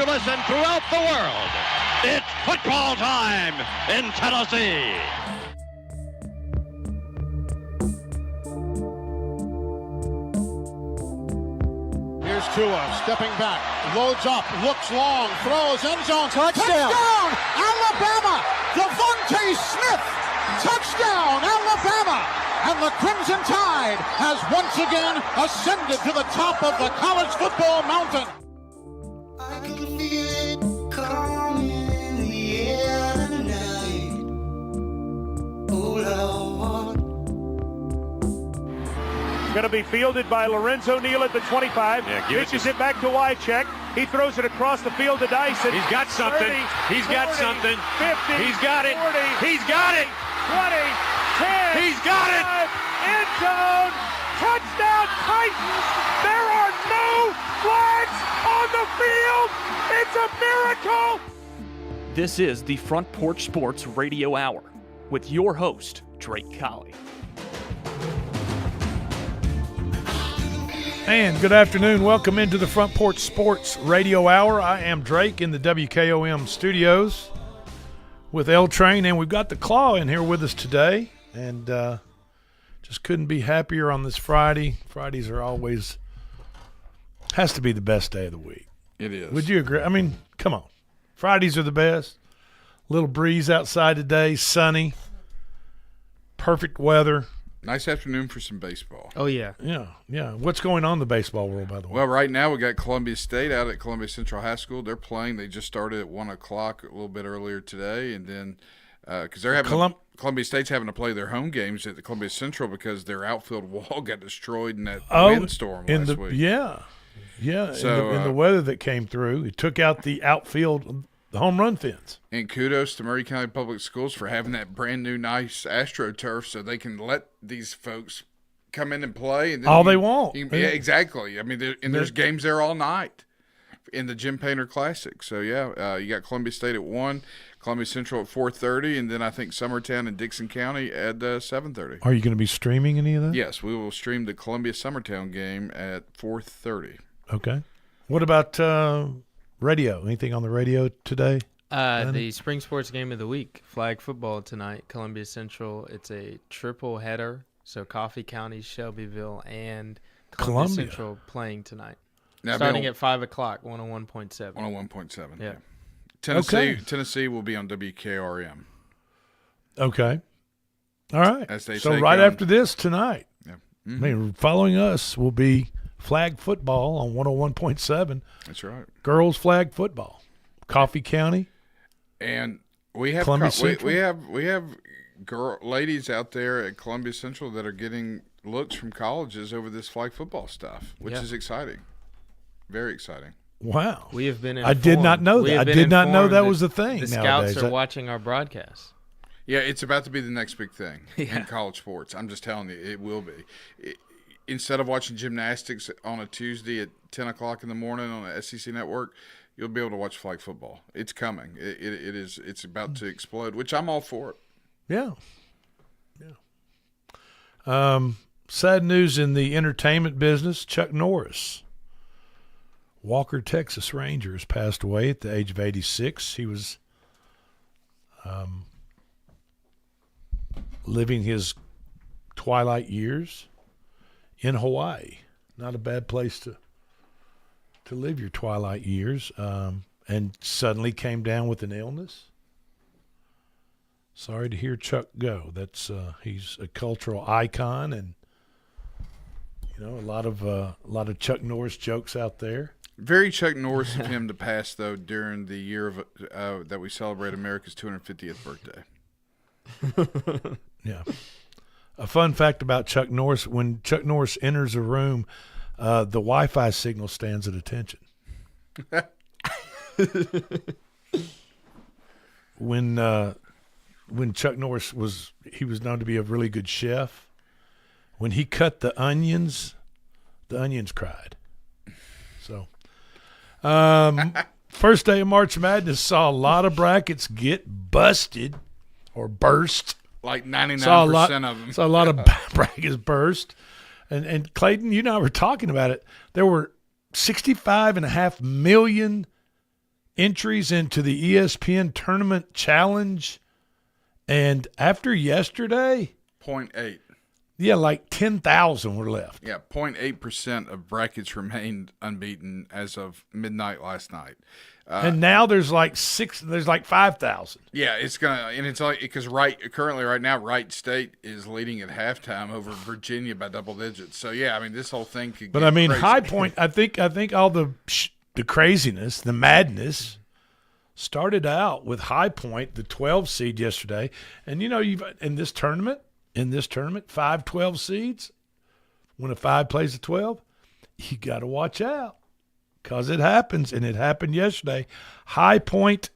and throughout the world. It's football time in Tennessee. Here's Tua stepping back, loads up, looks long, throws, end zone, touchdown! Alabama! Devontae Smith! Touchdown, Alabama! And the Crimson Tide has once again ascended to the top of the college football mountain. I can feel it coming in the air tonight. All I want. Going to be fielded by Lorenzo Neal at the 25. Pitches it back to Wycheck. He throws it across the field to Dyson. He's got something. 30, He's 40, got something. 50. He's got it. 40. He's got it. 20. 10. He's got it. End zone. Touchdown Titans. There are no flags on the field. It's a miracle. This is the Front Porch Sports Radio Hour with your host, Drake Colley. And good afternoon. Welcome into the Front Porch Sports Radio Hour. I am Drake in the WKOM studios with L Train, and we've got the Claw in here with us today. And just couldn't be happier on this Friday. Fridays are always has to be the best day of the week. It is. Would you agree? I mean, come on. Fridays are the best. Little breeze outside today, sunny, perfect weather. Nice afternoon for some baseball. Oh, yeah. Yeah. What's going on in the baseball world, by the way? Well, right now we got Columbia State out at Columbia Central High School. They're playing. They just started at 1 o'clock a little bit earlier today. And then because they're having Columbia State's having to play their home games at the Columbia Central because their outfield wall got destroyed in that windstorm last week. Yeah. So, in the weather that came through, it took out the outfield, the home run fence. And kudos to Murray County Public Schools for having that brand new nice AstroTurf so they can let these folks come in and play. And then all they want. Yeah, exactly. I mean, there's games there all night in the Jim Painter Classic. So, you got Columbia State at 1, Columbia Central at 4:30, and then I think Summertown and Dixon County at 7:30. Are you going to be streaming any of that? Yes, we will stream the Columbia Summertown game at 4:30. Okay. What about radio? Anything on the radio today? The spring sports game of the week, flag football tonight, Columbia Central. It's a triple header, so Coffee County, Shelbyville, and Columbia Central playing tonight. Now, starting at 5 o'clock, 101.7. 101.7, yeah. Tennessee will be on WKRM. Okay. All right. So right after this tonight, yeah. I mean, following us will be flag football on 101.7. That's right. Girls flag football. Coffee County. And we have we have ladies out there at Columbia Central that are getting looks from colleges over this flag football stuff, which is exciting. Very exciting. Wow. We have been informed. I did not know that. I did not know that was a thing. The nowadays. scouts are watching our broadcasts. Yeah, it's about to be the next big thing in college sports. I'm just telling you, it will be. Instead of watching gymnastics on a Tuesday at 10 o'clock in the morning on the SEC network, you'll be able to watch flag football. It's coming. It's about to explode, which I'm all for it. Yeah. Sad news in the entertainment business. Chuck Norris, Walker, Texas Rangers, passed away at the age of 86. He was living his twilight years in Hawaii. Not a bad place to live your twilight years, and suddenly came down with an illness. Sorry to hear Chuck go. That's he's a cultural icon, and a lot of Chuck Norris jokes out there. Very Chuck Norris of him to pass though during the year of that we celebrate America's 250th birthday. Yeah. A fun fact about Chuck Norris: when Chuck Norris enters a room, the Wi-Fi signal stands at attention. When Chuck Norris was known to be a really good chef. When he cut the onions cried. So, first day of March Madness saw a lot of brackets get busted or burst. Like 99% of them. Saw a lot of brackets burst. And Clayton, you and I were talking about it. There were 65.5 million entries into the ESPN Tournament Challenge. And after yesterday, 0.8. yeah, like 10,000 were left. Yeah, 0.8% of brackets remained unbeaten as of midnight last night. And now there's like 5,000. Yeah, it's like because currently right now Wright State is leading at halftime over Virginia by double digits. So yeah, I mean this whole thing could. But get I mean, crazy. High Point. I think all the craziness, the madness, started out with High Point, the 12 seed yesterday, and you've in this tournament, 5 12 seeds. When a 5 plays a 12, you got to watch out because it happens, and it happened yesterday. High Point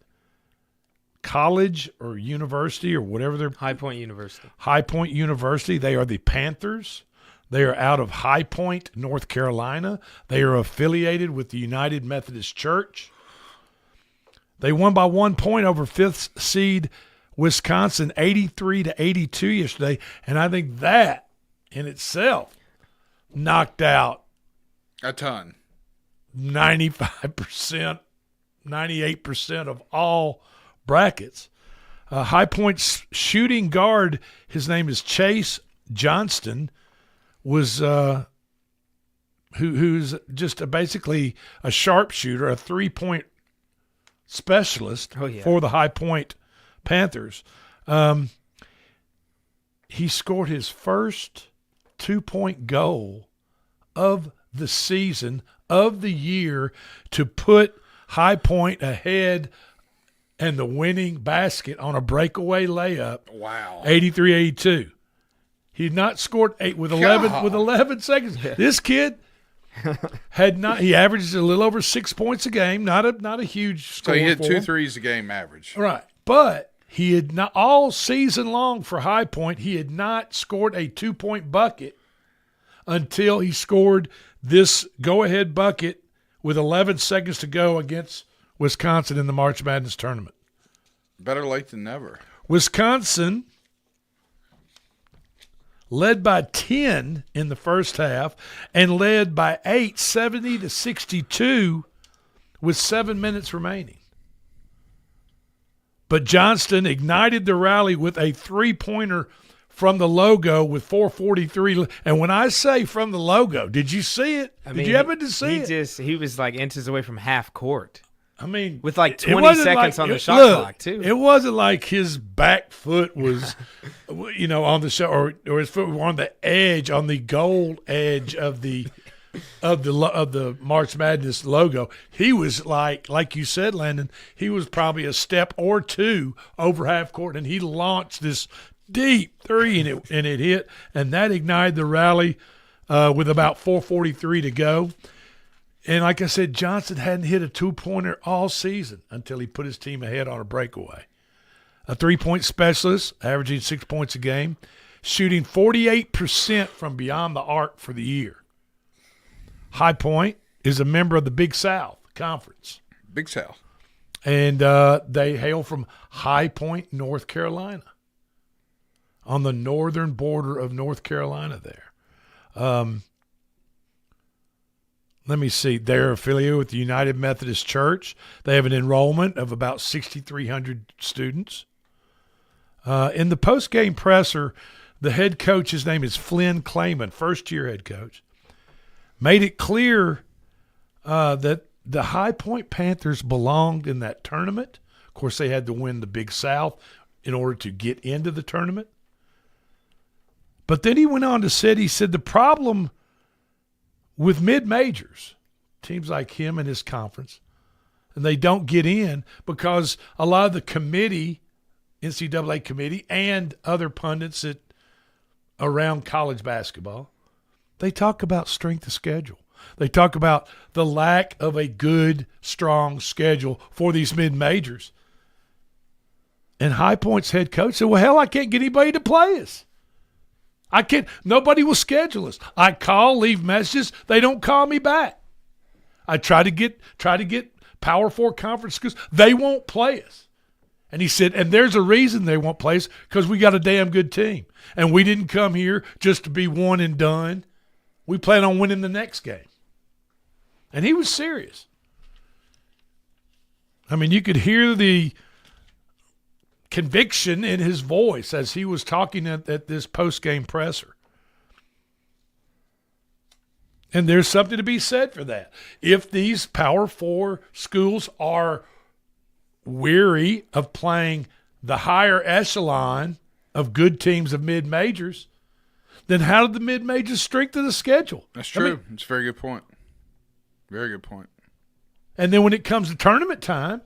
College or University or whatever they're High Point University. High Point University. They are the Panthers. They are out of High Point, North Carolina. They are affiliated with the United Methodist Church. They won by 1 point over 5th seed Wisconsin, 83-82 yesterday, and I think that in itself knocked out a ton, 95%, 98% of all brackets. High Point's shooting guard, his name is Chase Johnston, was who's just basically a sharpshooter, a 3-point specialist for the High Point Panthers. He scored his first 2-point goal of the season, of the year, to put High Point ahead and the winning basket on a breakaway layup. Wow. 83-82. He had not scored 8 with 11 seconds. Yeah. This kid had not. He averages a little over 6 points a game. Not a huge score. So he hit for 2 him. threes a game average. Right, but he had not all season long for High Point. He had not scored a 2-point bucket until he scored this go-ahead bucket with 11 seconds to go against Wisconsin in the March Madness tournament. Better late than never. Wisconsin led by 10 in the first half and led by 8, 70-62 with 7 minutes remaining. But Johnston ignited the rally with a 3-pointer from the logo with 4:43. And when I say from the logo, did you see it? Did you happen to see it? He was like inches away from half court. I mean, with like 20 seconds on the shot clock, too. It wasn't like his back foot was, on the shot, or his foot was on the edge, on the gold edge of the March Madness logo. He was like you said, Landon. He was probably a step or two over half court, and he launched this deep three, and it hit, and that ignited the rally with about 4:43 to go. And like I said, Johnson hadn't hit a 2-pointer all season until he put his team ahead on a breakaway. A 3-point specialist, averaging 6 points a game, shooting 48% from beyond the arc for the year. High Point is a member of the Big South Conference. Big South. And they hail from High Point, North Carolina, on the northern border of North Carolina there. Let me see. They're affiliated with the United Methodist Church. They have an enrollment of about 6,300 students. In the post-game presser, the head coach, his name is Flynn Clayman, first-year head coach, made it clear that the High Point Panthers belonged in that tournament. Of course, they had to win the Big South in order to get into the tournament. But then he went on to say, he said the problem with mid-majors, teams like him and his conference, and they don't get in because a lot of the committee, NCAA committee, and other pundits around college basketball, they talk about strength of schedule. They talk about the lack of a good, strong schedule for these mid-majors. And High Point's head coach said, well, hell, I can't get anybody to play us. I can't. Nobody will schedule us. I call, leave messages. They don't call me back. I try to get Power 4 conference schools. They won't play us. And he said, and there's a reason they won't play us, because we got a damn good team. And we didn't come here just to be one and done. We plan on winning the next game. And he was serious. I mean, you could hear the conviction in his voice as he was talking at this post-game presser. And there's something to be said for that. If these Power 4 schools are weary of playing the higher echelon of good teams of mid-majors, then how did the mid-majors strengthen the schedule? That's true. It's a very good point. Very good point. And then when it comes to tournament time,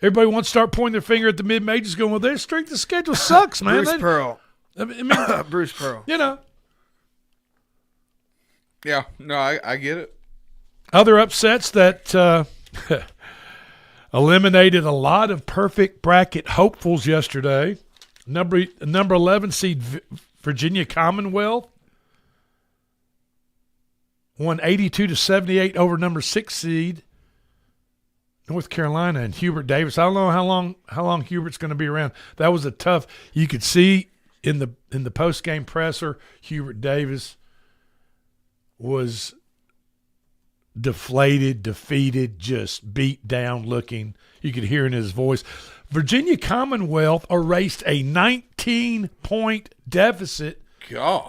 everybody wants to start pointing their finger at the mid-majors going, well, their strength of schedule sucks, man. Bruce Pearl. I mean, Bruce Pearl. you know. Yeah, no, I get it. Other upsets that eliminated a lot of perfect bracket hopefuls yesterday. Number 11 seed Virginia Commonwealth won 82-78 over number 6 seed North Carolina and Hubert Davis. I don't know how long Hubert's going to be around. That was a tough. You could see in the post game presser, Hubert Davis was deflated, defeated, just beat down looking. You could hear in his voice. Virginia Commonwealth erased a 19-point deficit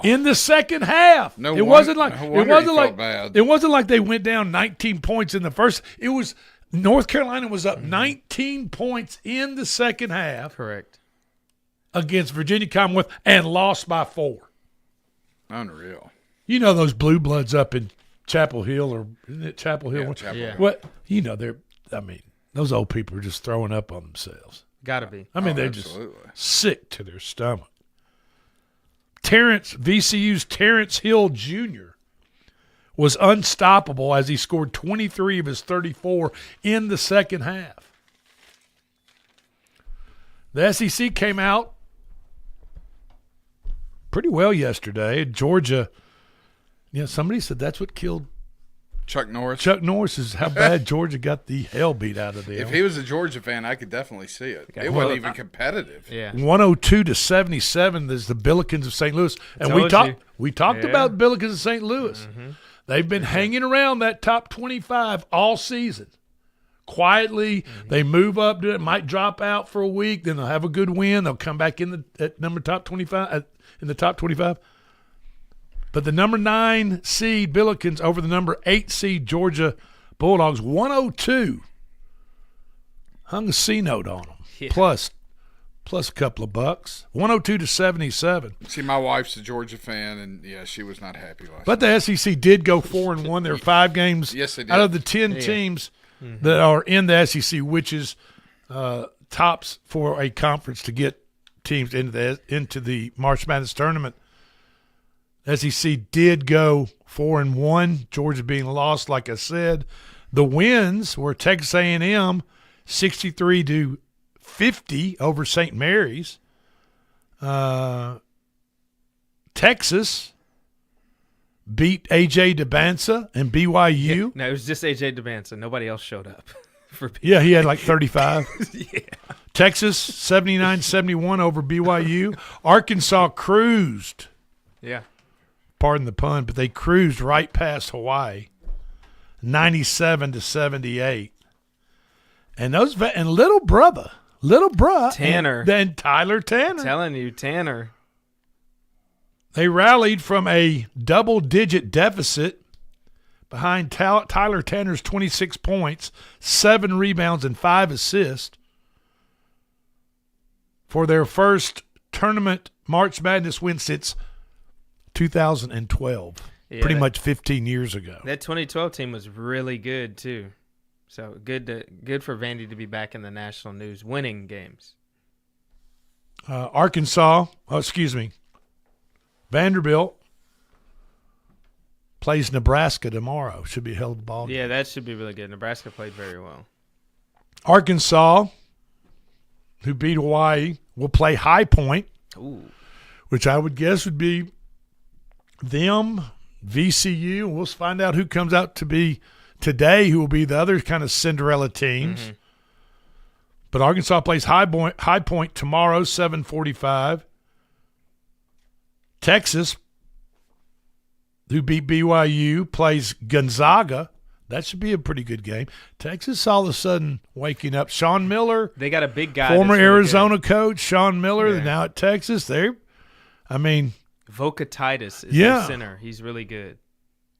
in the second half. It wasn't like they went down 19 points in the first. It was North Carolina was up 19 points in the second half. Correct. Against Virginia Commonwealth and lost by 4. Unreal. You know those blue bloods up in Chapel Hill, or isn't it Chapel Hill? Yeah, Chapel Hill. What those old people are just throwing up on themselves. Gotta be. I mean, they're absolutely. just sick to their stomach. VCU's Terrence Hill Jr. was unstoppable as he scored 23 of his 34 in the second half. The SEC came out pretty well yesterday. Georgia, somebody said that's what killed Chuck Norris. Chuck Norris is how bad Georgia got the hell beat out of them. If he was a Georgia fan, I could definitely see it. It wasn't even competitive. Yeah. 102-77 is the Billikens of St. Louis. And we talked about Billikens of St. Louis. Mm-hmm. They've been hanging around that top 25 all season. Quietly, they move up to it, might drop out for a week, then they'll have a good win. They'll come back in the top 25. But the number 9 seed Billikens over the number 8 seed Georgia Bulldogs, 102. Hung a C note on them. Yeah. Plus a couple of bucks. 102-77. See, my wife's a Georgia fan, and she was not happy last night. But the SEC did go 4-1. There were 5 games out of the 10 teams that are in the SEC, which is tops for a conference to get teams into the March Madness tournament. SEC did go 4-1. Georgia being lost, like I said. The wins were Texas A&M 63-50 over St. Mary's. Texas beat A.J. DeBansa and BYU. No, it was just A.J. DeBansa. Nobody else showed up. He had like 35. Yeah. Texas 79-71 over BYU. Arkansas cruised. Yeah. Pardon the pun, but they cruised right past Hawaii, 97-78. And little brother Tanner, then Tyler Tanner. I'm telling you, Tanner. They rallied from a double-digit deficit behind Tyler Tanner's 26 points, 7 rebounds, and 5 assists for their first tournament March Madness win since 2012, pretty much 15 years ago. That 2012 team was really good too, so good for Vandy to be back in the national news, winning games. Vanderbilt plays Nebraska tomorrow. Should be a hell of a ball game. Yeah, that should be really good. Nebraska played very well. Arkansas, who beat Hawaii, will play High Point, which I would guess would be them, VCU. We'll find out who comes out to be today, who will be the other kind of Cinderella teams. Mm-hmm. But Arkansas plays High Point tomorrow, 7:45. Texas, who beat BYU, plays Gonzaga That should be a pretty good game. Texas all of a sudden waking up. Sean Miller. They got a big guy. Former that's really Arizona good. coach, Sean Miller, Yeah. now at Texas. Voca Titus is Yeah. the center. He's really good.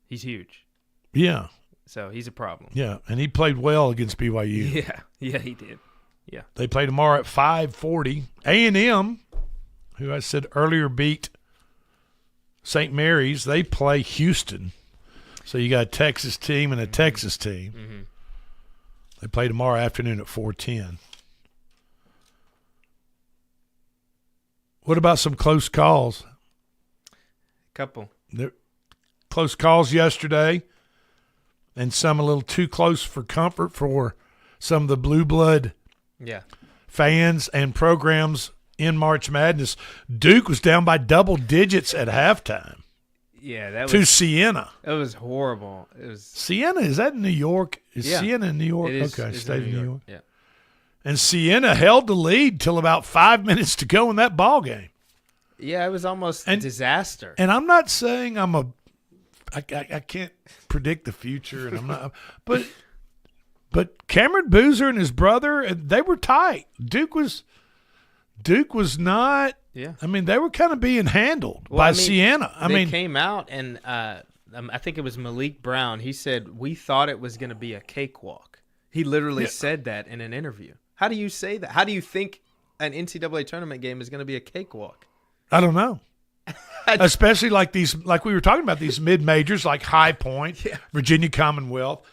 He's huge. Yeah. So he's a problem. Yeah, and he played well against BYU. Yeah, he did. Yeah. They play tomorrow at 5:40. A&M, who I said earlier beat St. Mary's, they play Houston. So you got a Texas team and a Texas team. Mm-hmm. They play tomorrow afternoon at 4:10. What about some close calls? Couple. There, close calls yesterday, and some a little too close for comfort for some of the blue blood fans and programs in March Madness. Duke was down by double digits at halftime. Yeah, that was to Siena. It was horrible. It was Siena, is that in New York? Is Siena in New York? It is, okay, it's state in of New York. Yeah. And Siena held the lead till about 5 minutes to go in that ball game. Yeah, it was almost a disaster. And I'm not saying I can't predict the future, and I'm not. But Cameron Boozer and his brother, they were tight. Duke was not. Yeah. I mean, they were kind of being handled by Siena. They came out and I think it was Malik Brown. He said, "We thought it was going to be a cakewalk." He literally said that in an interview. How do you say that? How do you think an NCAA tournament game is going to be a cakewalk? I don't know. Especially like we were talking about, these mid majors like High Point, Virginia Commonwealth,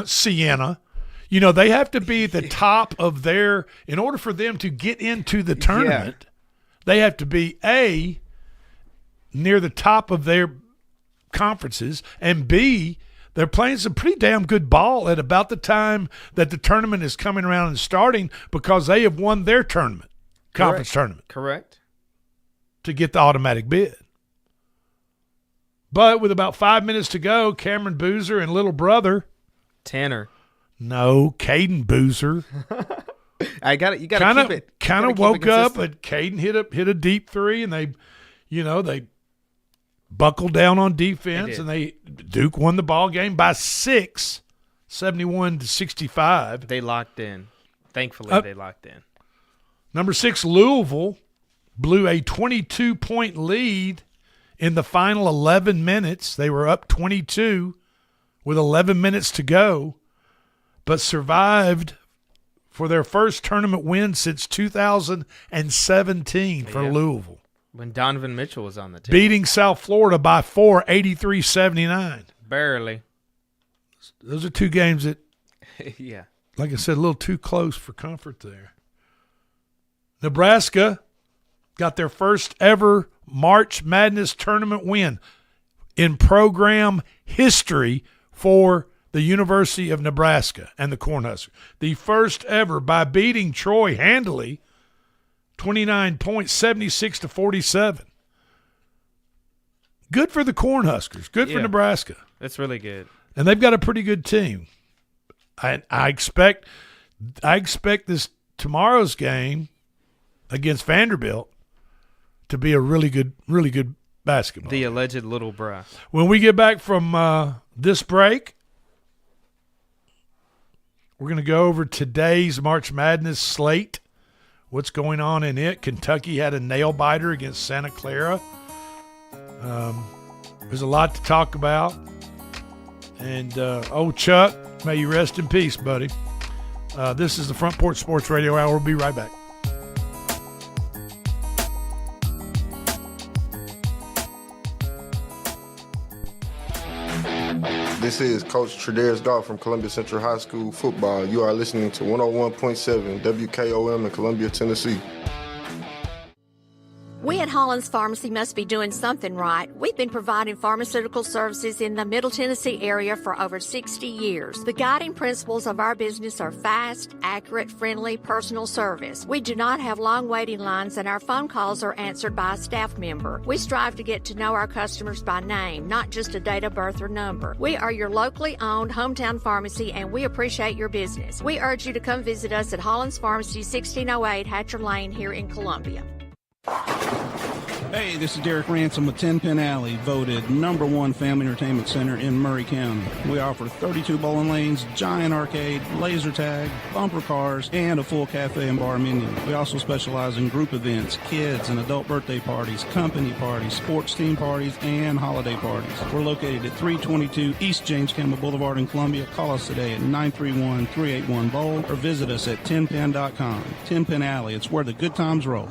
Siena. You know, they have to be at the top of their – in order for them to get into the tournament, they have to be, A, near the top of their conferences, and B, they're playing some pretty damn good ball at about the time that the tournament is coming around and starting, because they have won their tournament, conference tournament. Correct. To get the automatic bid. But with about 5 minutes to go, Cameron Boozer and little brother Tanner. No, Caden Boozer. You got to keep it. Kind of woke up, but Caden hit a deep three, and they buckled down on defense, and Duke won the ball game by 6, 71-65. They locked in. Thankfully, they locked in. Number 6, Louisville blew a 22-point lead in the final 11 minutes. They were up 22 with 11 minutes to go, but survived for their first tournament win since 2017 for Louisville. When Donovan Mitchell was on the team. Beating South Florida by 4, 83-79. Barely. Those are two games that, yeah, like I said, a little too close for comfort there. Nebraska got their first ever March Madness tournament win in program history for the University of Nebraska and the Cornhuskers. The first ever, by beating Troy handily, 29 points, 76-47. Good for the Cornhuskers. Good for Nebraska. That's really good. And they've got a pretty good team. I expect this tomorrow's game against Vanderbilt to be a really good basketball. The alleged little bra. When we get back from this break, we're going to go over today's March Madness slate. What's going on in it? Kentucky had a nail-biter against Santa Clara. There's a lot to talk about. And, Chuck, may you rest in peace, buddy. This is the Front Porch Sports Radio Hour. We'll be right back. This is Coach Tredaris Goff from Columbia Central High School football. You are listening to 101.7 WKOM in Columbia, Tennessee. We at Hollins Pharmacy must be doing something right. We've been providing pharmaceutical services in the Middle Tennessee area for over 60 years. The guiding principles of our business are fast, accurate, friendly, personal service. We do not have long waiting lines, and our phone calls are answered by a staff member. We strive to get to know our customers by name, not just a date of birth or number. We are your locally owned hometown pharmacy, and we appreciate your business. We urge you to come visit us at Hollins Pharmacy, 1608 Hatcher Lane here in Columbia. Hey, this is Derek Ransom with 10 Pin Alley, voted #1 family entertainment center in Murray County. We offer 32 bowling lanes, giant arcade, laser tag, bumper cars, and a full cafe and bar menu. We also specialize in group events, kids and adult birthday parties, company parties, sports team parties, and holiday parties. We're located at 322 East James Campbell Boulevard in Columbia. Call us today at 931-381-BOWL or visit us at 10pin.com. 10 Pin Alley, it's where the good times roll.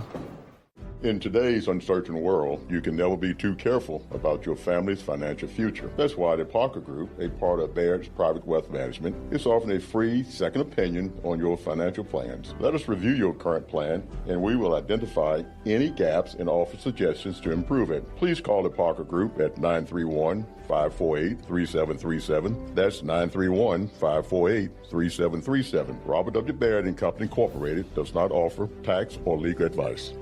In today's uncertain world, you can never be too careful about your family's financial future. That's why the Parker Group, a part of Baird's Private Wealth Management, is offering a free second opinion on your financial plans. Let us review your current plan, and we will identify any gaps and offer suggestions to improve it. Please call the Parker Group at 931-548-3737. That's 931-548-3737. Robert W. Baird and Company Incorporated does not offer tax or legal advice.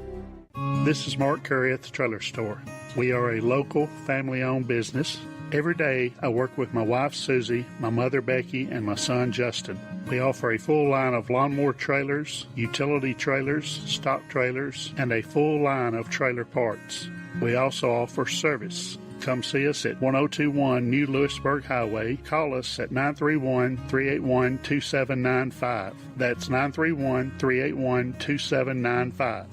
This is Mark Curry at the Trailer Store. We are a local, family-owned business. Every day, I work with my wife, Susie, my mother, Becky, and my son, Justin. We offer a full line of lawnmower trailers, utility trailers, stock trailers, and a full line of trailer parts. We also offer service. Come see us at 1021 New Lewisburg Highway. Call us at 931-381-2795. That's 931-381-2795.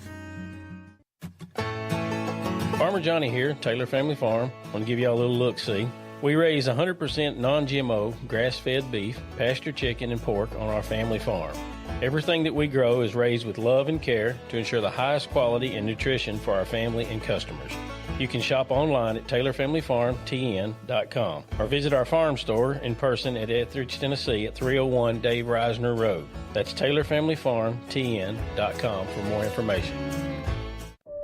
Farmer Johnny here, Taylor Family Farm. I want to give y'all a little look-see. We raise 100% non-GMO, grass-fed beef, pasture chicken, and pork on our family farm. Everything that we grow is raised with love and care to ensure the highest quality and nutrition for our family and customers. You can shop online at TaylorFamilyFarmTN.com or visit our farm store in person at Etheridge, Tennessee at 301 Dave Reisner Road. That's TaylorFamilyFarmTN.com for more information.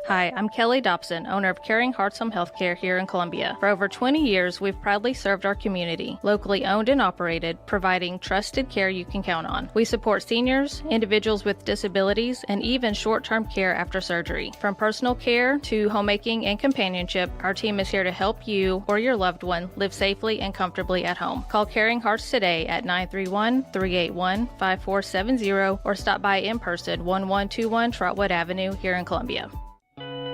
Hi, I'm Kelly Dobson, owner of Caring Hearts Home Healthcare here in Columbia. For over 20 years, we've proudly served our community, locally owned and operated, providing trusted care you can count on. We support seniors, individuals with disabilities, and even short-term care after surgery. From personal care to homemaking and companionship, our team is here to help you or your loved one live safely and comfortably at home. Call Caring Hearts today at 931-381-5470 or stop by in person 1121 Trotwood Avenue here in Columbia.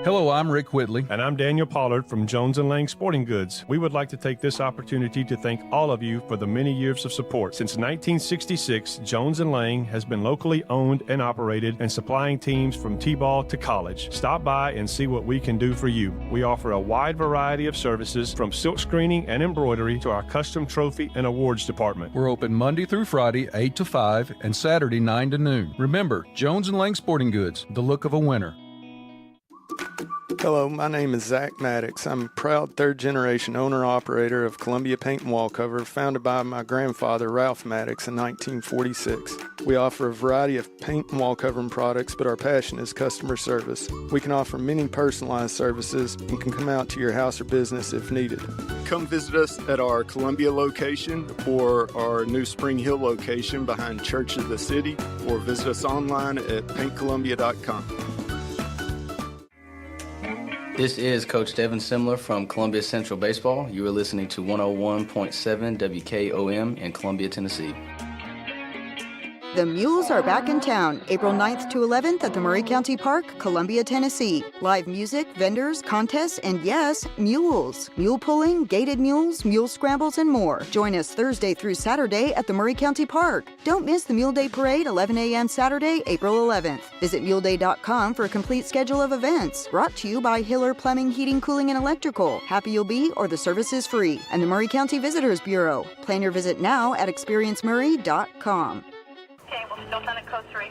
Hello, I'm Rick Whitley. And I'm Daniel Pollard from Jones & Lang Sporting Goods. We would like to take this opportunity to thank all of you for the many years of support. Since 1966, Jones & Lang has been locally owned and operated and supplying teams from T-ball to college. Stop by and see what we can do for you. We offer a wide variety of services from silk screening and embroidery to our custom trophy and awards department. We're open Monday through Friday, 8 to 5, and Saturday, 9 to noon. Remember, Jones & Lang Sporting Goods, the look of a winner. Hello, my name is Zach Maddox. I'm a proud third-generation owner-operator of Columbia Paint and Wallcover, founded by my grandfather, Ralph Maddox, in 1946. We offer a variety of paint and wallcovering products, but our passion is customer service. We can offer many personalized services and can come out to your house or business if needed. Come visit us at our Columbia location or our new Spring Hill location behind Church of the City, or visit us online at paintcolumbia.com. This is Coach Devin Simler from Columbia Central Baseball. You are listening to 101.7 WKOM in Columbia, Tennessee. The Mules are back in town, April 9th to 11th at the Murray County Park, Columbia, Tennessee. Live music, vendors, contests, and yes, mules. Mule pulling, gated mules, mule scrambles, and more. Join us Thursday through Saturday at the Murray County Park. Don't miss the Mule Day Parade, 11 a.m. Saturday, April 11th. Visit muleday.com for a complete schedule of events. Brought to you by Hiller Plumbing, Heating, Cooling, and Electrical. Happy you'll be, or the service is free. And the Murray County Visitors Bureau. Plan your visit now at experiencemurray.com. Okay, we'll still send it code 3.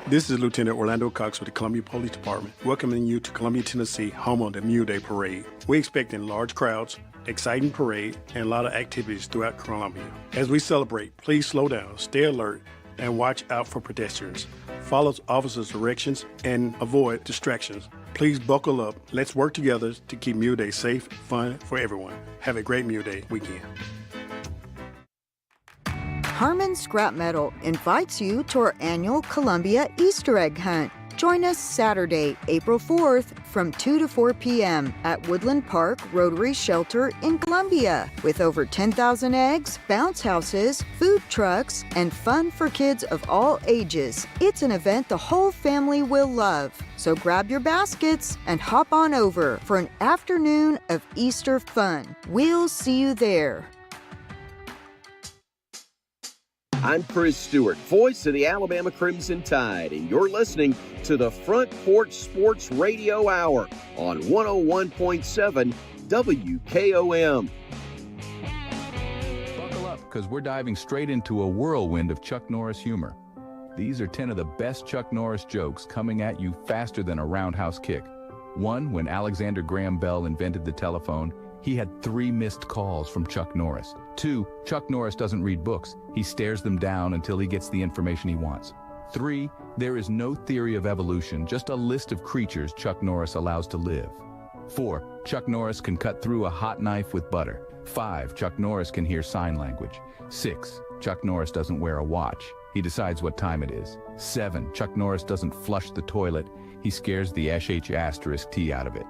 This is Lieutenant Orlando Cox with the Columbia Police Department, welcoming you to Columbia, Tennessee, home of the Mule Day Parade. We expect in large crowds, exciting parade, and a lot of activities throughout Columbia. As we celebrate, please slow down, stay alert, and watch out for pedestrians. Follow officers' directions and avoid distractions. Please buckle up. Let's work together to keep Mule Day safe, fun for everyone. Have a great Mule Day weekend. Harmon Scrap Metal invites you to our annual Columbia Easter egg hunt. Join us Saturday, April 4th from 2 to 4 p.m. at Woodland Park Rotary Shelter in Columbia with over 10,000 eggs, bounce houses, food trucks, and fun for kids of all ages. It's an event the whole family will love. So grab your baskets and hop on over for an afternoon of Easter fun. We'll see you there. I'm Chris Stewart, voice of the Alabama Crimson Tide, and you're listening to the Front Porch Sports Radio Hour on 101.7 WKOM. Buckle up, because we're diving straight into a whirlwind of Chuck Norris humor. These are 10 of the best Chuck Norris jokes coming at you faster than a roundhouse kick. One, when Alexander Graham Bell invented the telephone, he had 3 missed calls from Chuck Norris. 2, Chuck Norris doesn't read books. He stares them down until he gets the information he wants. 3, there is no theory of evolution, just a list of creatures Chuck Norris allows to live. 4, Chuck Norris can cut through a hot knife with butter. 5, Chuck Norris can hear sign language. 6, Chuck Norris doesn't wear a watch. He decides what time it is. 7, Chuck Norris doesn't flush the toilet. He scares the *T out of it.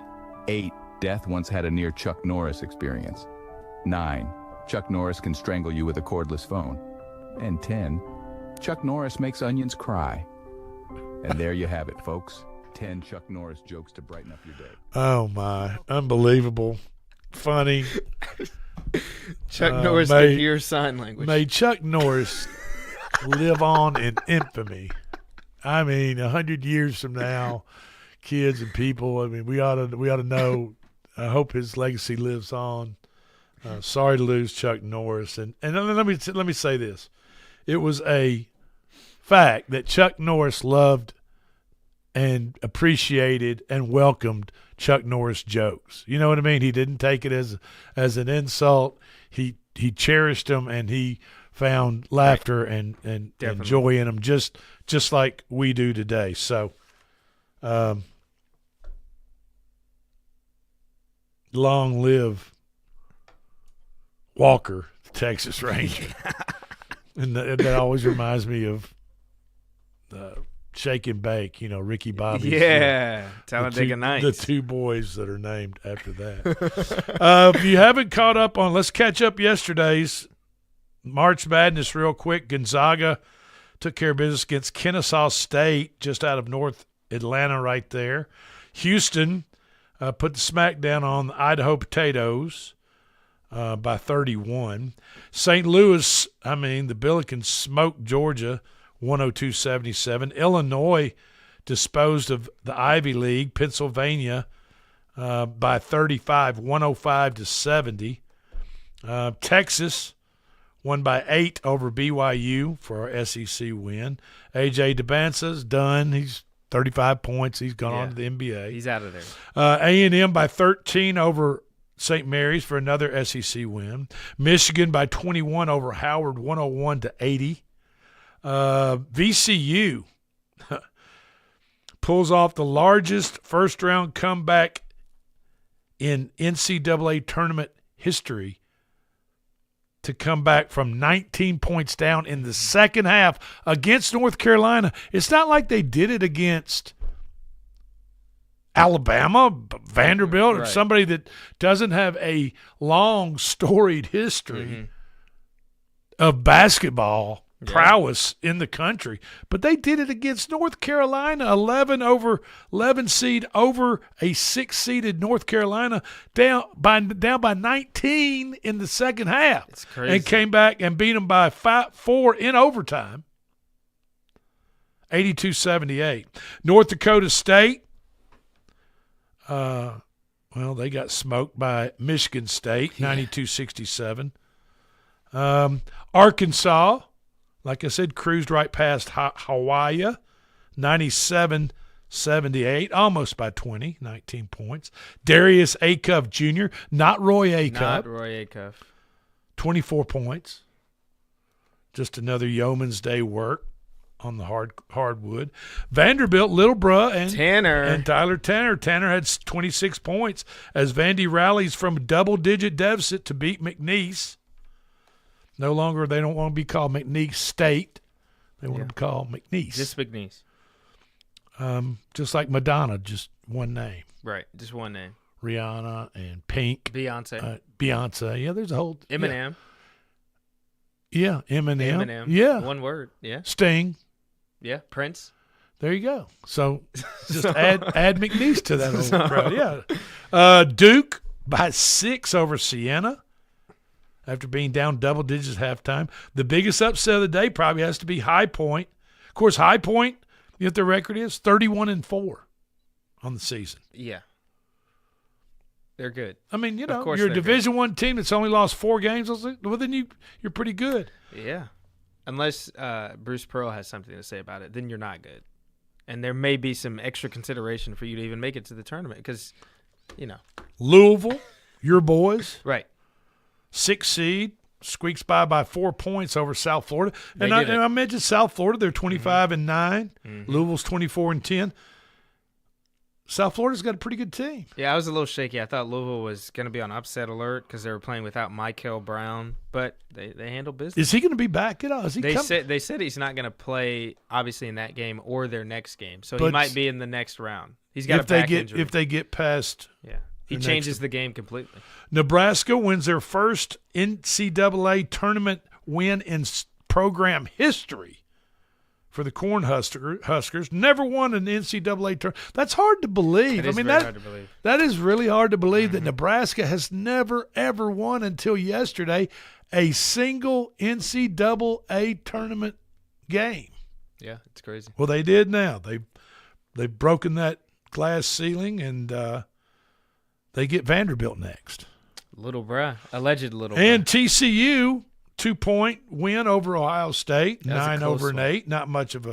8, Death once had a near Chuck Norris experience. 9, Chuck Norris can strangle you with a cordless phone. And 10, Chuck Norris makes onions cry. And there you have it, folks. 10 Chuck Norris jokes to brighten up your day. Oh, my. Unbelievable. Funny. Chuck Norris can hear sign language. May Chuck Norris live on in infamy. I mean, 100 years from now, kids and people, I mean, we ought to know. I hope his legacy lives on. Sorry to lose Chuck Norris. And let me say this. It was a fact that Chuck Norris loved and appreciated and welcomed Chuck Norris jokes. You know what I mean? He didn't take it as an insult. He cherished them, and he found laughter and joy in them, just like we do today. So, long live Walker, the Texas Ranger. And that always reminds me of Shake and Bake, Ricky Bobby. Yeah, Talladega Nights. The 2 boys that are named after that. If you haven't caught up on, let's catch up yesterday's March Madness real quick. Gonzaga took care of business against Kennesaw State, just out of North Atlanta right there. Houston put the smack down on the Idaho Potatoes by 31. St. Louis, the Billikens smoked Georgia 102-77. Illinois disposed of the Ivy League, Pennsylvania, by 35, 105-70. Texas won by 8 over BYU for our SEC win. A.J. Debansa's done. He's 35 points. He's gone on to the NBA. He's out of there. A&M by 13 over St. Mary's for another SEC win. Michigan by 21 over Howard, 101-80. VCU pulls off the largest first-round comeback in NCAA tournament history to come back from 19 points down in the second half against North Carolina. It's not like they did it against Alabama, Vanderbilt, or somebody that doesn't have a long, storied history of basketball prowess in the country. But they did it against North Carolina, 11 seed over a 6-seeded North Carolina, down by 19 in the second half. It's crazy. And came back and beat them by 4 in overtime, 82-78. North Dakota State, they got smoked by Michigan State, 92-67. Arkansas, like I said, cruised right past Hawaii, 97-78, almost by 20, 19 points. Darius Acuff Jr., not Roy Acuff. Not Roy Acuff. 24 points. Just another yeoman's day work on the hardwood. Vanderbilt, Little Bruh, and Tyler Tanner. Tanner had 26 points as Vandy rallies from a double-digit deficit to beat McNeese. No longer, they don't want to be called McNeese State. They want to be called McNeese. Just McNeese. Just like Madonna, just one name. Right, just one name. Rihanna and Pink. Beyonce. Beyonce. Yeah, there's a whole Eminem. Yeah, Eminem. Eminem. Yeah. One word. Yeah. Sting. Yeah, Prince. There you go. So just add McNeese to that whole crowd. Yeah. Duke by 6 over Siena after being down double digits at halftime. The biggest upset of the day probably has to be High Point. Of course, High Point, you know what their record is? 31-4 on the season. Yeah. They're good. I mean, you know, Of course you're a they're Division I team that's only lost 4 games. Well, then you're pretty good. Yeah. Unless Bruce Pearl has something to say about it, then you're not good. And there may be some extra consideration for you to even make it to the tournament because, you know. Louisville, your boys. Right. 6 seed, squeaks by 4 points over South Florida. And I mentioned South Florida, they're 25-9. Mm-hmm. Louisville's 24-10. South Florida's got a pretty good team. Yeah, I was a little shaky. I thought Louisville was going to be on upset alert because they were playing without Michael Brown, but they handled business. Is he going to be back at all? They said he's not going to play, obviously, in that game or their next game. So he might be in the next round. He's got a back injury. If they get past he changes the game completely. Nebraska wins their first NCAA tournament win in program history. For the Cornhuskers, never won an NCAA tournament. That's hard to believe. Hard to believe. That is really hard to believe that Nebraska has never, ever won until yesterday a single NCAA tournament game. Yeah, it's crazy. Well, they did now. They've broken that glass ceiling, and they get Vanderbilt next. Alleged little bra. And TCU. 2-point win over Ohio State, That's 9 over 8. Not much of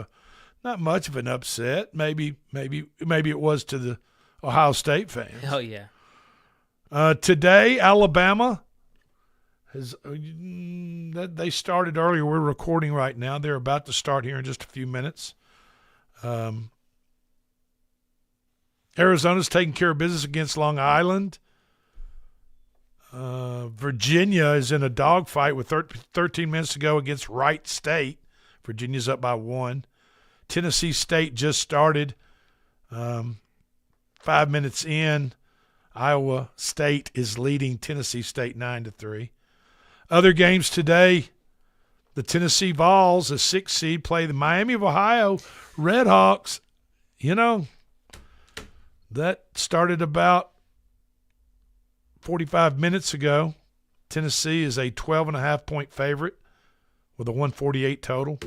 an upset. Maybe it was to the Ohio State fans. Oh yeah. Today, Alabama has they started earlier. We're recording right now. They're about to start here in just a few minutes. Arizona's taking care of business against Long Island. Virginia is in a dogfight with 13 minutes to go against Wright State. Virginia's up by 1. Tennessee State just started 5 minutes in. Iowa State is leading Tennessee State 9-3. Other games today, the Tennessee Vols, a 6 seed, play the Miami of Ohio Redhawks. You know, that started about 45 minutes ago. Tennessee is a 12.5-point favorite with a 148 total.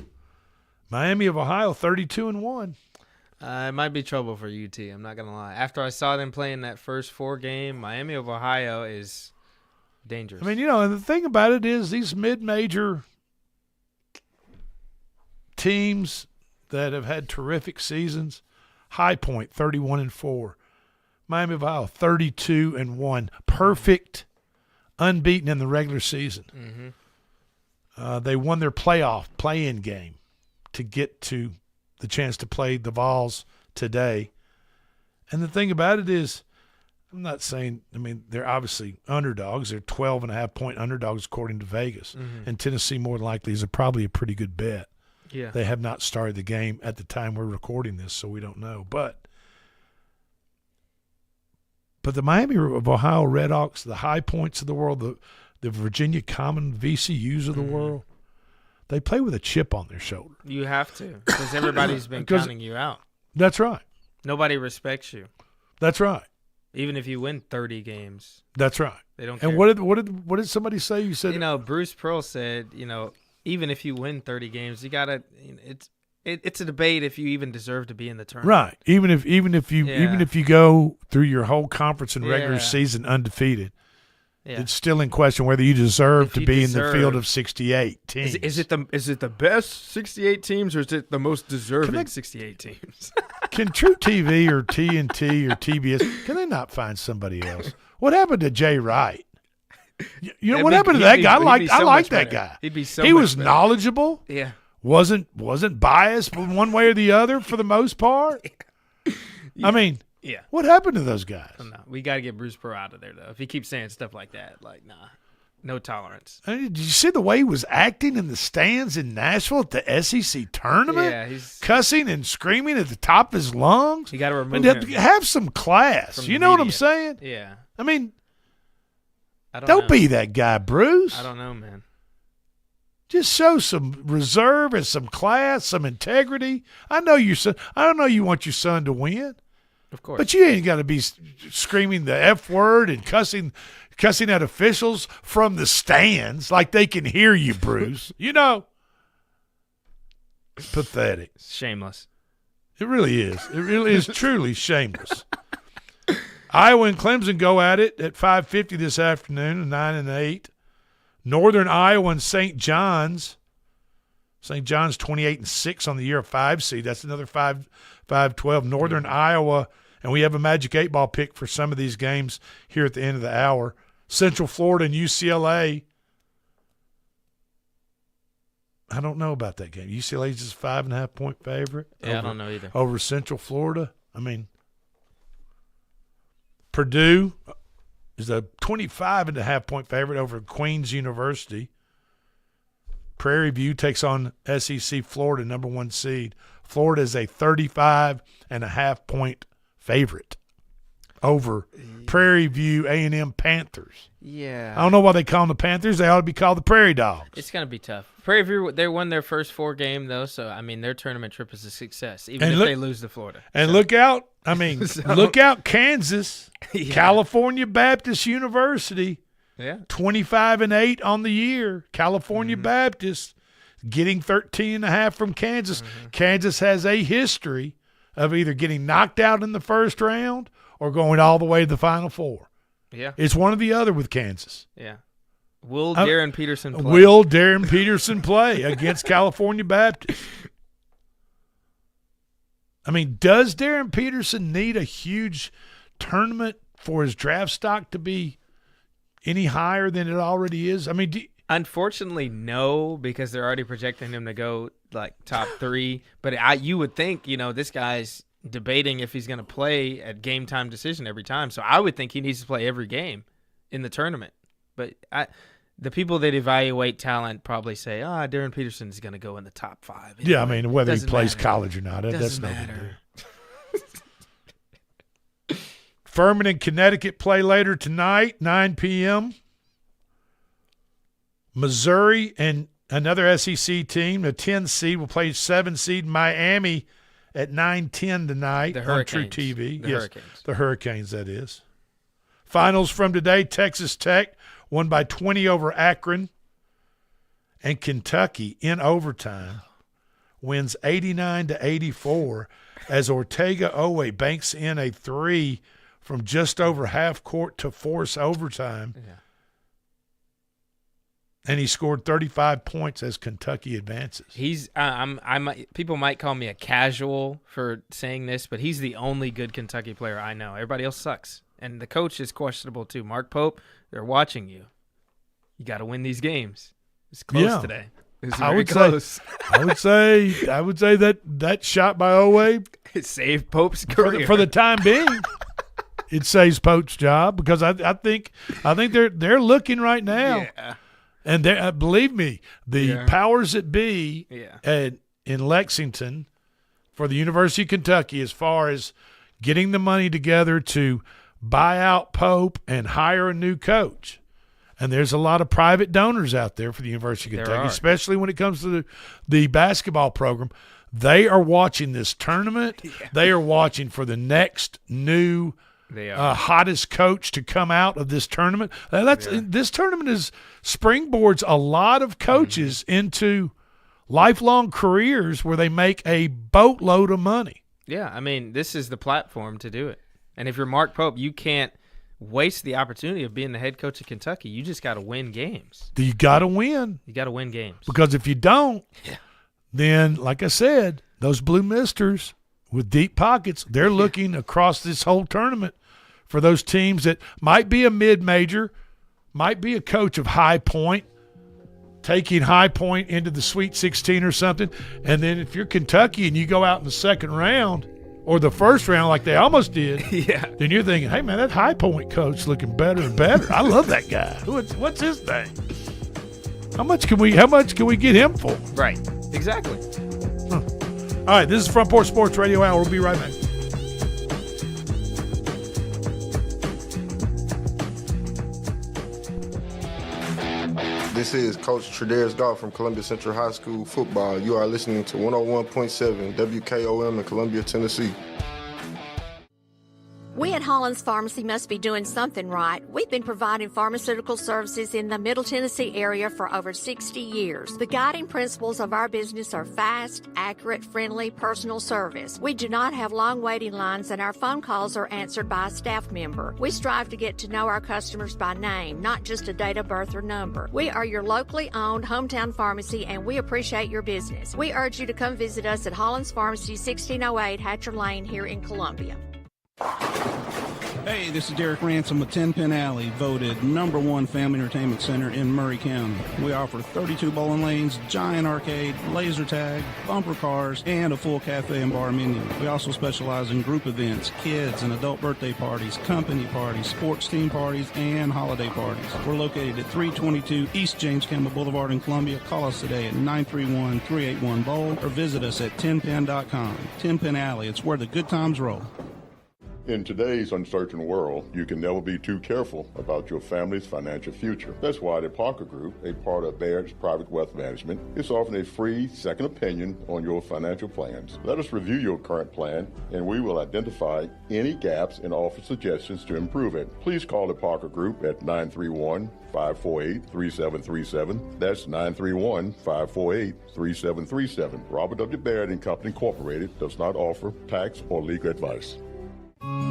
Miami of Ohio, 32-1. It might be trouble for UT. I'm not gonna lie. After I saw them playing that first 4 game, Miami of Ohio is dangerous. I mean, you know, and the thing about it is these mid-major teams that have had terrific seasons. High Point, 31-4. Miami of Ohio, 32-1. Perfect, unbeaten in the regular season. Mm-hmm. They won their play-in game to get to the chance to play the Vols today. And the thing about it is, I'm not saying, I mean, they're obviously underdogs. They're 12.5-point underdogs according to Vegas. Mm-hmm. And Tennessee more than likely is probably a pretty good bet. Yeah. They have not started the game at the time we're recording this, so we don't know. But the Miami of Ohio Redhawks, the High Points of the world, the Virginia Common VCUs of the world, they play with a chip on their shoulder. You have to, because everybody's been counting you out. That's right. Nobody respects you. That's right. Even if you win 30 games. That's right. They don't care. And what did somebody say? You said, you know, Bruce Pearl said, you know, even if you win 30 games, you gotta. It's a debate if you even deserve to be in the tournament. Right. Even if you go through your whole conference and regular season undefeated, it's still in question whether you deserve to be in the field of 68 teams. Is it the best 68 teams or is it the most deserving 68 teams? Can True TV or TNT or TBS, can they not find somebody else? What happened to Jay Wright? You know what happened to that guy? I like that guy. He'd be so he much was better. knowledgeable. Yeah. Wasn't biased one way or the other for the most part. I mean, what happened to those guys? No, we got to get Bruce Pearl out of there though. If he keeps saying stuff like that, like nah. No tolerance. I mean, did you see the way he was acting in the stands in Nashville at the SEC tournament? Yeah, he's cussing and screaming at the top of his lungs. You got to remove him. him. Have some class. You know what I'm saying? Yeah. I mean, don't be that guy, Bruce. I don't know, man. Just show some reserve and some class, some integrity. I know your son. I don't know you want your son to win. Of course. But you ain't got to be screaming the F word and cussing at officials from the stands like they can hear you, Bruce. You know. Pathetic. Shameless. It really is. It really is truly shameless. Iowa and Clemson go at it at 5:50 this afternoon, 9 and 8. Northern Iowa and St. John's. St. John's 28-6 on the year, 5 seed. That's another 5-12. Northern Iowa, and we have a Magic 8-ball pick for some of these games here at the end of the hour. Central Florida and UCLA. I don't know about that game. UCLA is just 5.5-point favorite. Yeah, I don't know either. Over Central Florida. I mean, Purdue is a 25.5-point favorite over Queens University. Prairie View takes on SEC Florida, number 1 seed. Florida is a 35.5-point favorite over Prairie View A&M Panthers. Yeah. I don't know why they call them the Panthers. They ought to be called the Prairie Dogs. It's going to be tough. Prairie View, they won their first 4 games, though, so, I mean, their tournament trip is a success, even if they lose to Florida. And look out, look out, Kansas, California Baptist University, 25-8 on the year. California Baptist getting 13.5 from Kansas. Kansas has a history of either getting knocked out in the first round or going all the way to the Final Four. Yeah. It's one or the other with Kansas. Yeah. Will Darren Peterson play? Will Darren Peterson play against California Baptist? I mean, does Darren Peterson need a huge tournament for his draft stock to be any higher than it already is? I mean, unfortunately, no, because they're already projecting him to go like top 3. But you would think, this guy's debating if he's going to play at game time decision every time. So I would think he needs to play every game in the tournament. But the people that evaluate talent probably say, Darren Peterson is going to go in the top 5. Anyway. Yeah, I mean, whether he plays college or not, that's no matter. Furman and Connecticut play later tonight, 9 p.m. Missouri and another SEC team, a 10 seed, will play 7 seed Miami at 9:10 tonight on True TV. The Hurricanes, that is. Finals from today, Texas Tech won by 20 over Akron, and Kentucky in overtime wins 89-84 as Ortega-Owe banks in a 3 from just over half court to force overtime. Yeah. And he scored 35 points as Kentucky advances. He's people might call me a casual for saying this, but he's the only good Kentucky player I know. Everybody else sucks. And the coach is questionable too. Mark Pope, they're watching you. You got to win these games. It's close today. It's very close. I would say that shot by Owe it saved Pope's career for the time being. It saves Pope's job because I think they're looking right now. Yeah. And believe me, the powers that be in Lexington for the University of Kentucky, as far as getting the money together to buy out Pope and hire a new coach. And there's a lot of private donors out there for the University of Kentucky, especially when it comes to the basketball program. They are watching this tournament. Yeah. They are watching for the next new hottest coach to come out of this tournament. This tournament springboards a lot of coaches into lifelong careers where they make a boatload of money. Yeah, I mean, this is the platform to do it. And if you're Mark Pope, you can't waste the opportunity of being the head coach of Kentucky. You just got to win games. You got to win. You got to win games. Because if you don't, then, like I said, those Blue Misters with deep pockets, they're looking across this whole tournament for those teams that might be a mid-major, might be a coach of High Point, taking High Point into the Sweet 16 or something. And then if you're Kentucky and you go out in the second round or the first round like they almost did, then you're thinking, hey, man, that High Point coach looking better and better. I love that guy. What's his name? How much can we get him for? Right. Exactly. Huh. All right, this is Front Porch Sports Radio Hour. We'll be right back. This is Coach Tredaris Goff from Columbia Central High School football. You are listening to 101.7 WKOM in Columbia, Tennessee. We at Hollins Pharmacy must be doing something right. We've been providing pharmaceutical services in the Middle Tennessee area for over 60 years. The guiding principles of our business are fast, accurate, friendly, personal service. We do not have long waiting lines, and our phone calls are answered by a staff member. We strive to get to know our customers by name, not just a date of birth or number. We are your locally owned hometown pharmacy, and we appreciate your business. We urge you to come visit us at Hollins Pharmacy, 1608 Hatcher Lane here in Columbia. Hey, this is Derek Ransom with 10 Pin Alley, voted #1 family entertainment center in Murray County. We offer 32 bowling lanes, giant arcade, laser tag, bumper cars, and a full cafe and bar menu. We also specialize in group events, kids and adult birthday parties, company parties, sports team parties, and holiday parties. We're located at 322 East James Campbell Boulevard in Columbia. Call us today at 931-381-BOWL or visit us at 10pin.com. 10 Pin Alley, it's where the good times roll. In today's uncertain world, you can never be too careful about your family's financial future. That's why the Parker Group, a part of Baird's Private Wealth Management, is offering a free second opinion on your financial plans. Let us review your current plan, and we will identify any gaps and offer suggestions to improve it. Please call the Parker Group at 931-548-3737. That's 931-548-3737. Robert W. Baird & Company Incorporated does not offer tax or legal advice.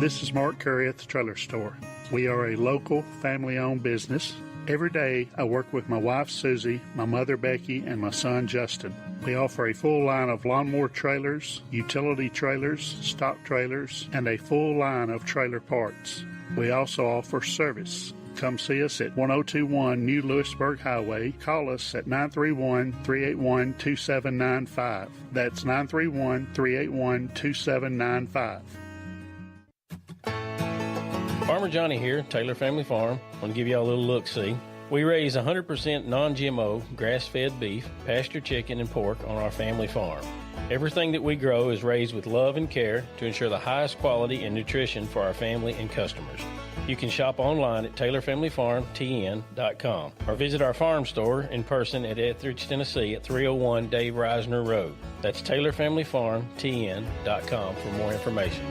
This is Mark Curry at the Trailer Store. We are a local, family-owned business. Every day, I work with my wife, Susie, my mother, Becky, and my son, Justin. We offer a full line of lawnmower trailers, utility trailers, stock trailers, and a full line of trailer parts. We also offer service. Come see us at 1021 New Lewisburg Highway. Call us at 931-381-2795. That's 931-381-2795. Farmer Johnny here, Taylor Family Farm. I want to give y'all a little look-see. We raise 100% non-GMO, grass-fed beef, pasture chicken, and pork on our family farm. Everything that we grow is raised with love and care to ensure the highest quality and nutrition for our family and customers. You can shop online at TaylorFamilyFarmTN.com or visit our farm store in person at Etheridge, Tennessee at 301 Dave Reisner Road. That's TaylorFamilyFarmTN.com for more information.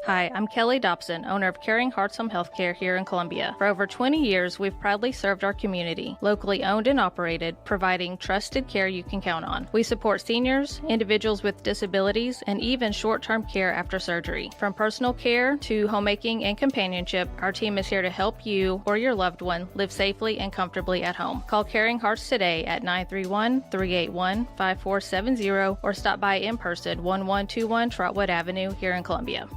Hi, I'm Kelly Dobson, owner of Caring Hearts Home Healthcare here in Columbia. For over 20 years, we've proudly served our community, locally owned and operated, providing trusted care you can count on. We support seniors, individuals with disabilities, and even short-term care after surgery. From personal care to homemaking and companionship, our team is here to help you or your loved one live safely and comfortably at home. Call Caring Hearts today at 931-381-5470 or stop by in person, 1121 Trotwood Avenue here in Columbia.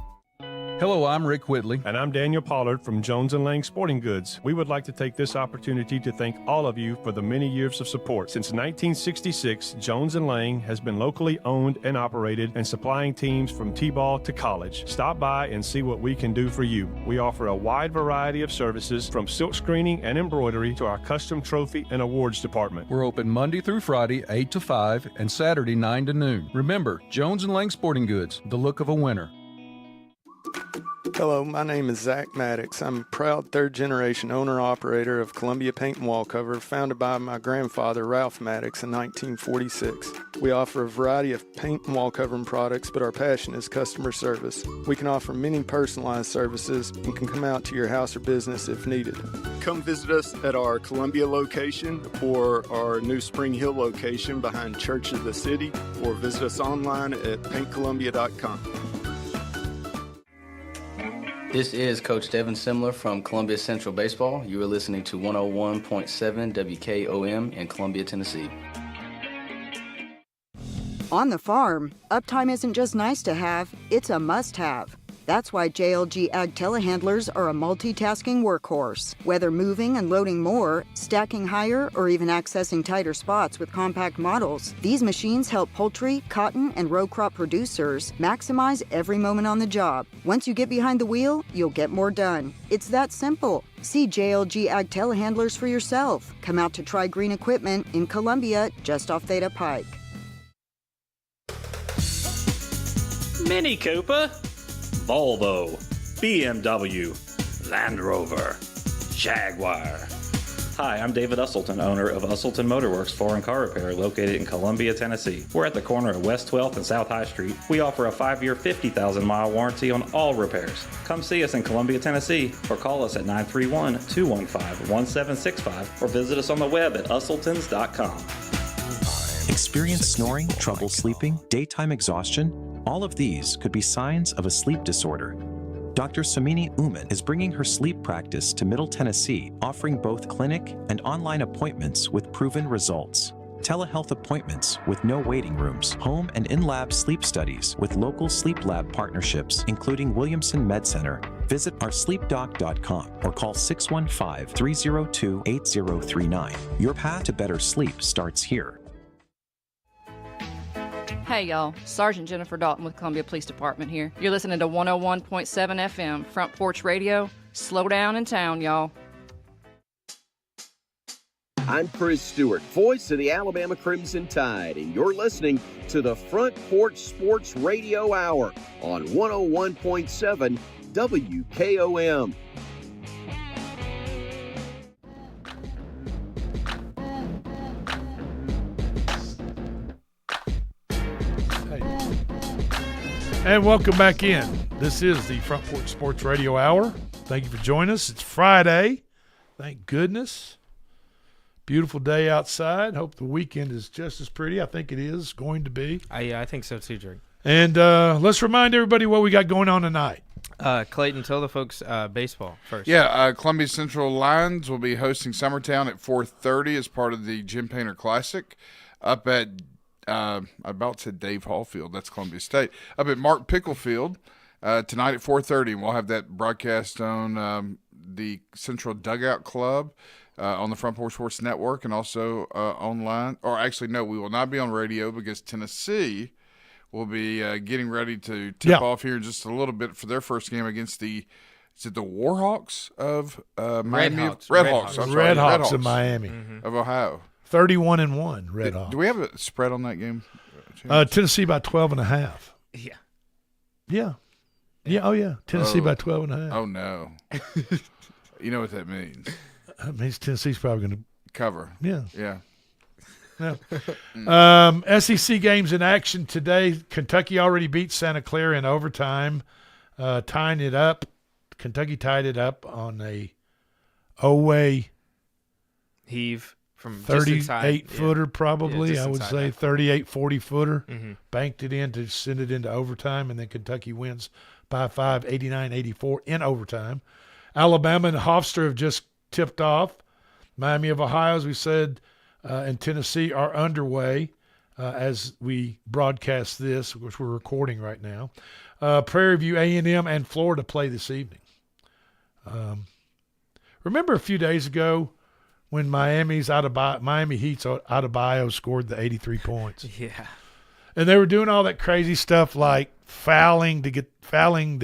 Hello, I'm Rick Whitley. And I'm Daniel Pollard from Jones & Lang Sporting Goods. We would like to take this opportunity to thank all of you for the many years of support. Since 1966, Jones & Lang has been locally owned and operated and supplying teams from T-ball to college. Stop by and see what we can do for you. We offer a wide variety of services from silk screening and embroidery to our custom trophy and awards department. We're open Monday through Friday, 8 to 5, and Saturday, 9 to noon. Remember, Jones & Lang Sporting Goods, the look of a winner. Hello, my name is Zach Maddox. I'm a proud third-generation owner-operator of Columbia Paint and Wall Cover, founded by my grandfather, Ralph Maddox, in 1946. We offer a variety of paint and wall covering products, but our passion is customer service. We can offer many personalized services and can come out to your house or business if needed. Come visit us at our Columbia location or our new Spring Hill location behind Church of the City, or visit us online at paintcolumbia.com. This is Coach Devin Simler from Columbia Central Baseball. You are listening to 101.7 WKOM in Columbia, Tennessee. On the farm, uptime isn't just nice to have, it's a must-have. That's why JLG Ag telehandlers are a multitasking workhorse. Whether moving and loading more, stacking higher, or even accessing tighter spots with compact models, these machines help poultry, cotton, and row crop producers maximize every moment on the job. Once you get behind the wheel, you'll get more done. It's that simple. See JLG Ag telehandlers for yourself. Come out to Try Green Equipment in Columbia, just off Theta Pike. Mini Cooper, Volvo, BMW, Land Rover, Jaguar. Hi, I'm David Usselton, owner of Usselton Motorworks Foreign Car Repair located in Columbia, Tennessee. We're at the corner of West 12th and South High Street. We offer a 5-year, 50,000-mile warranty on all repairs. Come see us in Columbia, Tennessee, or call us at 931-215-1765 or visit us on the web at usseltons.com. Experience snoring, trouble sleeping, daytime exhaustion? All of these could be signs of a sleep disorder. Dr. Samini Uman is bringing her sleep practice to Middle Tennessee, offering both clinic and online appointments with proven results. Telehealth appointments with no waiting rooms, home and in-lab sleep studies with local sleep lab partnerships, including Williamson Med Center. Visit oursleepdoc.com or call 615-302-8039. Your path to better sleep starts here. Hey y'all, Sergeant Jennifer Dalton with Columbia Police Department here. You're listening to 101.7 FM, Front Porch Radio. Slow down in town, y'all. I'm Chris Stewart, voice of the Alabama Crimson Tide, and you're listening to the Front Porch Sports Radio Hour on 101.7 WKOM. And welcome back in. This is the Front Porch Sports Radio Hour. Thank you for joining us. It's Friday. Thank goodness. Beautiful day outside. Hope the weekend is just as pretty. I think it is going to be. Yeah, I think so too, Drake. And let's remind everybody what we got going on tonight. Clayton, tell the folks baseball first. Yeah, Columbia Central Lions will be hosting Summertown at 4:30 as part of the Jim Painter Classic up at I about said Dave Hall Field. That's Columbia State. Up at Mark Pickle Field tonight at 4:30. And we'll have that broadcast on the Central Dugout Club on the Front Porch Sports Network and also online. Or actually, no, we will not be on radio because Tennessee will be getting ready to tip off here in just a little bit for their first game against the Warhawks of Miami? Redhawks. I'm sorry. Redhawks of Miami. Of Ohio. 31-1 Redhawks. Do we have a spread on that game? Tennessee by 12.5. Yeah. Yeah. Yeah. Oh, yeah. Tennessee by 12.5. Oh, no. You know what that means. That means Tennessee's probably going to cover. Yeah. Yeah. Yeah. SEC games in action today. Kentucky already beat Santa Clara in overtime, tying it up. Kentucky tied it up on a away heave from 38-footer probably. I would say 38-40-footer. Mm-hmm. Banked it in to send it into overtime, and then Kentucky wins by 5, 89-84 in overtime. Alabama and Hofstra have just tipped off. Miami of Ohio, as we said, and Tennessee are underway as we broadcast this, which we're recording right now. Prairie View A&M and Florida play this evening. Remember a few days ago when Miami Heat's out of bio scored the 83 points? Yeah. And they were doing all that crazy stuff like fouling the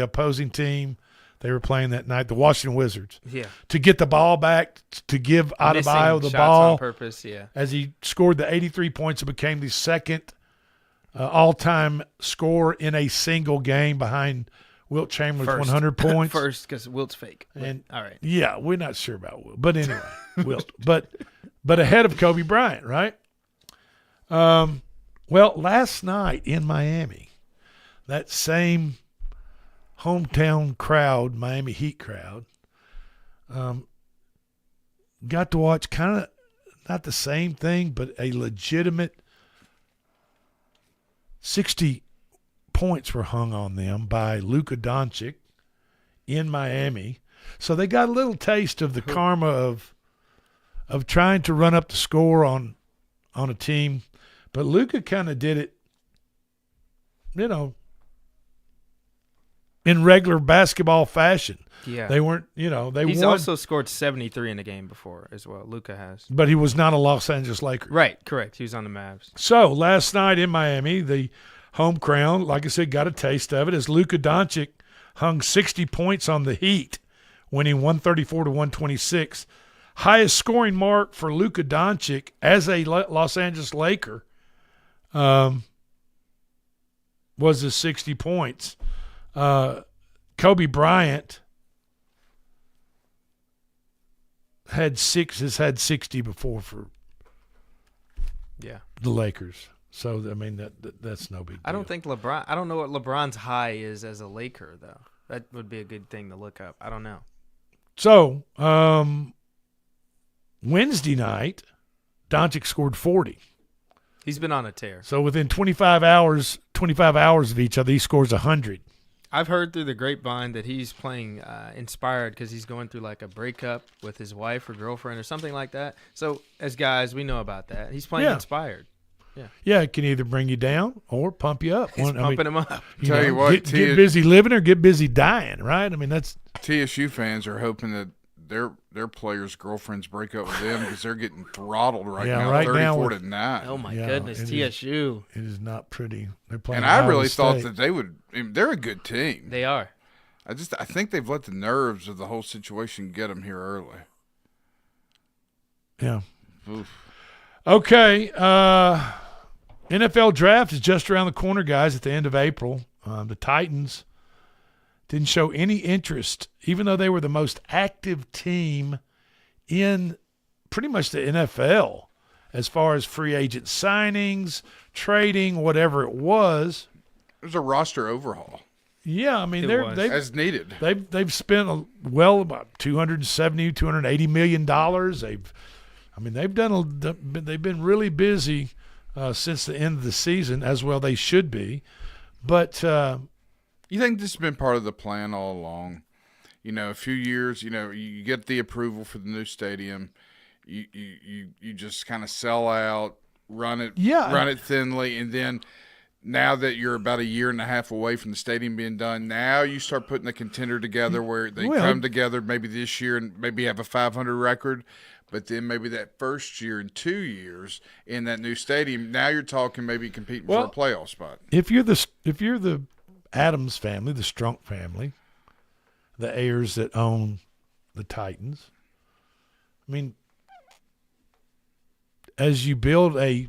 opposing team. They were playing that night, the Washington Wizards. Yeah. To get the ball back, to give Adebayo the shots ball. on purpose, yeah. As he scored the 83 points, it became the second all-time score in a single game behind Wilt Chamberlain's 100 points. First, because Wilt's fake. And all right. Yeah, we're not sure about Wilt. But anyway, Wilt. But ahead of Kobe Bryant, right? Well, last night in Miami, that same hometown crowd, Miami Heat crowd, got to watch kind of not the same thing, but a legitimate 60 points were hung on them by Luka Doncic in Miami. So they got a little taste of the karma of trying to run up the score on a team. But Luka kind of did it, in regular basketball fashion. Yeah. They weren't, He's won. also scored 73 in a game before as well. Luka has. But he was not a Los Angeles Laker. Right, correct. He was on the Mavs. So last night in Miami, the home crown, like I said, got a taste of it as Luka Doncic hung 60 points on the Heat, winning 134-126. Highest scoring mark for Luka Doncic as a Los Angeles Laker was his 60 points. Kobe Bryant has had 60 before for the Lakers. So I mean that's no big deal. I don't think LeBron. I don't know what LeBron's high is as a Laker though. That would be a good thing to look up. I don't know. So Wednesday night, Doncic scored 40. He's been on a tear. So within 25 hours of each other, he scores 100. I've heard through the grapevine that he's playing inspired because he's going through like a breakup with his wife or girlfriend or something like that. So as guys, we know about that. He's playing inspired. Yeah, it can either bring you down or pump you up. He's pumping him up. Tell you what, get busy living or get busy dying, right? I mean, that's TSU fans are hoping that their players' girlfriends break up with them because they're getting throttled right now, 34-9. Oh my goodness, TSU! It is not pretty. They're playing. And I really thought that they would. I mean, they're a good team. They are. I think they've let the nerves of the whole situation get them here early. Yeah. Oof. Okay. NFL draft is just around the corner, guys, at the end of April. The Titans didn't show any interest, even though they were the most active team in pretty much the NFL as far as free agent signings, trading, whatever it was. It was a roster overhaul. Yeah, I mean, they've as needed. They've spent about $280 million. They've been really busy since the end of the season, as well they should be. But you think this has been part of the plan all along? A few years, you get the approval for the new stadium. You just kind of sell out, run it thinly, and then now that you're about a year and a half away from the stadium being done, now you start putting a contender together where they come together maybe this year and maybe have a 500 record. But then maybe that first year and 2 years in that new stadium, now you're talking maybe competing for a playoff spot. If you're the Adams family, the Strunk family, the heirs that own the Titans, I mean, as you build a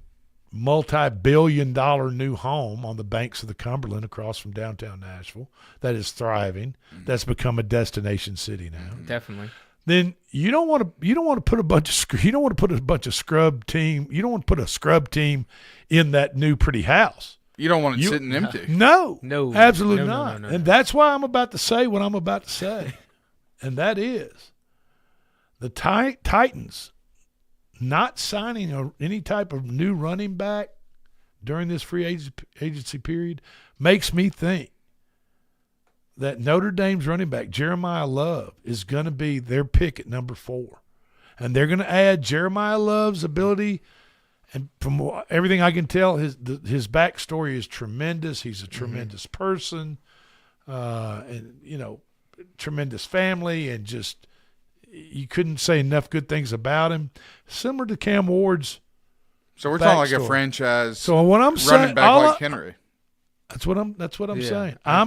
multi-billion-dollar new home on the banks of the Cumberland across from downtown Nashville that is thriving, that's become a destination city now. Definitely. Then you don't want to put a scrub team. You don't want to put a scrub team in that new pretty house. You don't want it sitting empty. No, absolutely no, not. no. And that's why I'm about to say what I'm about to say, and that is the Titans not signing any type of new running back during this free agency period makes me think that Notre Dame's running back, Jeremiah Love, is going to be their pick at number 4. And they're going to add Jeremiah Love's ability. And from everything I can tell, his backstory is tremendous. He's a tremendous person, and, tremendous family. And just you couldn't say enough good things about him. Similar to Cam Ward's So we're talking like a franchise so what I'm running back like Henry. That's what I'm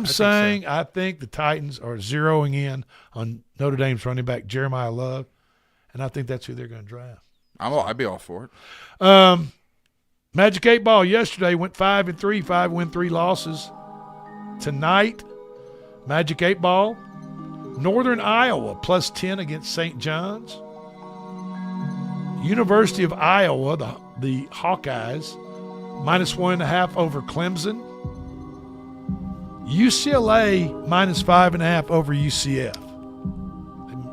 saying. I think the Titans are zeroing in on Notre Dame's running back Jeremiah Love, and I think that's who they're going to draft. I'd be all for it. Magic 8 Ball yesterday went 5-3, 5 win, 3 losses. Tonight, Magic 8 Ball, Northern Iowa +10 against St. John's. University of Iowa, the Hawkeyes, -1.5 over Clemson. UCLA -5.5 over UCF.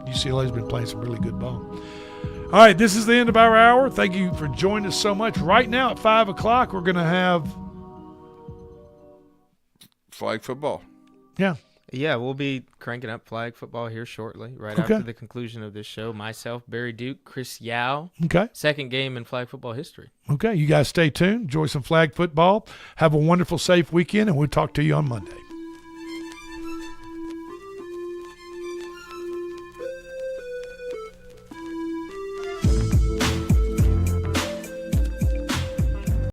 UCLA's been playing some really good ball. All right, this is the end of our hour. Thank you for joining us so much. Right now at 5 o'clock, we're going to have flag football. Yeah. Yeah, we'll be cranking up flag football here shortly, right after the conclusion of this show. Myself, Barry Duke, Chris Yao. Okay. Second game in flag football history. Okay, you guys stay tuned. Enjoy some flag football. Have a wonderful, safe weekend, and we'll talk to you on Monday.